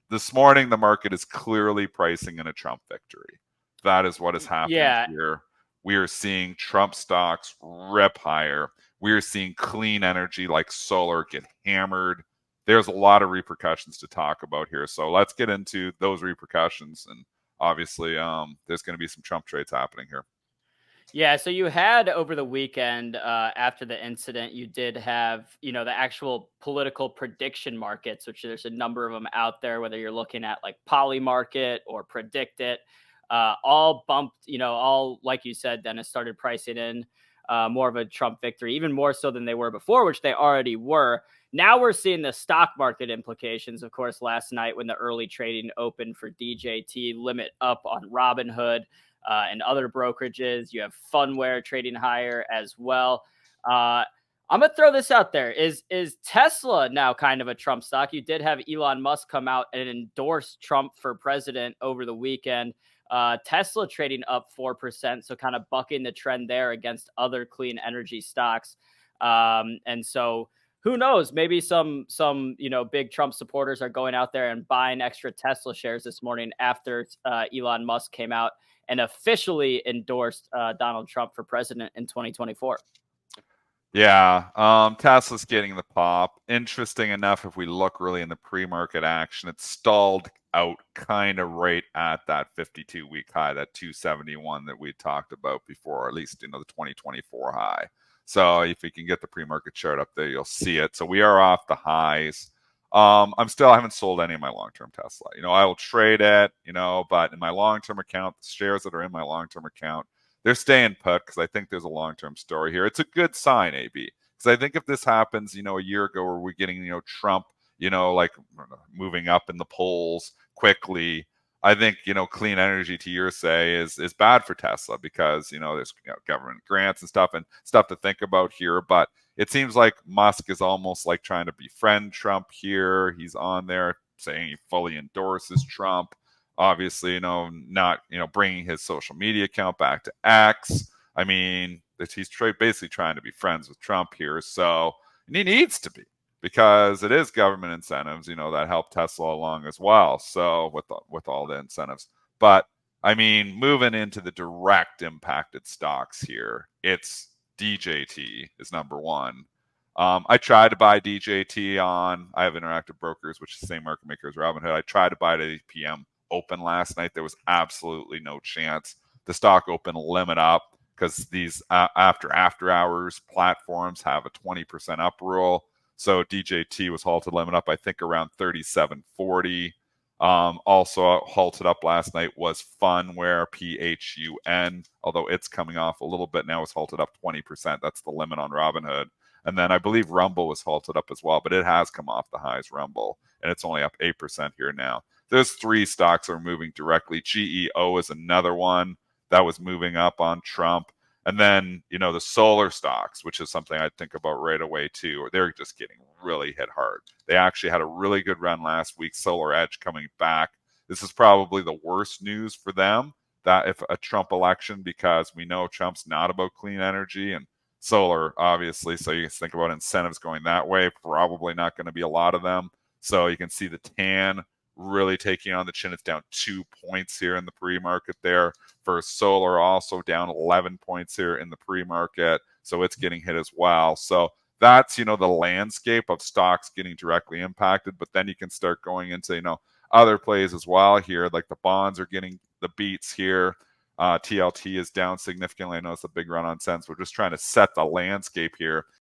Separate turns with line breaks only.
this morning, the market is clearly pricing in a Trump victory. That is what is happening
Yeah,
here. We are seeing Trump stocks rip higher. We are seeing clean energy like solar get hammered. There's a lot of repercussions to talk about here. So let's get into those repercussions. And obviously, there's going to be some Trump trades happening here.
Yeah, so you had over the weekend, after the incident, you did have, the actual political prediction markets, which there's a number of them out there, whether you're looking at like Polymarket or Predict It, all bumped, all, like you said, Dennis, started pricing in more of a Trump victory, even more so than they were before, which they already were. Now we're seeing the stock market implications. Of course, last night when the early trading opened for DJT, limit up on Robinhood and other brokerages. You have Funware trading higher as well. I'm gonna throw this out there. Is Tesla now kind of a Trump stock? You did have Elon Musk come out and endorse Trump for president over the weekend. Tesla trading up 4%, so kind of bucking the trend there against other clean energy stocks. And so who knows? Maybe some big Trump supporters are going out there and buying extra Tesla shares this morning after Elon Musk came out and officially endorsed Donald Trump for president in 2024.
Yeah, Tesla's getting the pop. Interesting enough, if we look really in the pre-market action, it stalled out kind of right at that 52-week high, that 271 that we talked about before, or at least the 2024 high. So if you can get the pre-market chart up there, you'll see it. So we are off the highs. I haven't sold any of my long-term Tesla. I will trade it, but in my long-term account, the shares that are in my long-term account, they're staying put because I think there's a long-term story here. It's a good sign, AB, because I think if this happens, a year ago, where we're getting, Trump, like moving up in the polls quickly, I think, clean energy, to your say, is bad for Tesla because, there's government grants and stuff to think about here. But it seems like Musk is almost like trying to befriend Trump here. He's on there saying he fully endorses Trump. Obviously, not bringing his social media account back to X. I mean, he's basically trying to be friends with Trump here. So, and he needs to be, because it is government incentives, that help Tesla along as well. So with all the incentives, but I mean, moving into the direct impacted stocks here, it's DJT is number one. I tried to buy DJT on. I have Interactive Brokers, which is the same market maker as Robinhood. I tried to buy it at 8 p.m. open last night. There was absolutely no chance. The stock open limit up because these after hours platforms have a 20% up rule. So DJT was halted limit up, I think, around 37.40. Also halted up last night was Funware, PHUN, although it's coming off a little bit now. It's halted up 20%. That's the limit on Robinhood. And then I believe Rumble was halted up as well, but it has come off the highs, Rumble, and it's only up 8% here now. There's three stocks that are moving directly. GEO is another one that was moving up on Trump. And then, the solar stocks, which is something I'd think about right away too, they're just getting really hit hard. They actually had a really good run last week, Solar Edge coming back. This is probably the worst news for them, that if a Trump election, because we know Trump's not about clean energy and solar, obviously. So you can think about incentives going that way. Probably not going to be a lot of them. So you can see the tan really taking on the chin. It's down 2 points here in the pre-market there. For solar, also down 11 points here in the pre-market. So it's getting hit as well. So that's, the landscape of stocks getting directly impacted. But then you can start going into, other plays as well here. Like the bonds are getting the beats here. TLT is down significantly. I know it's a big run on cents. We're just trying to set the landscape here.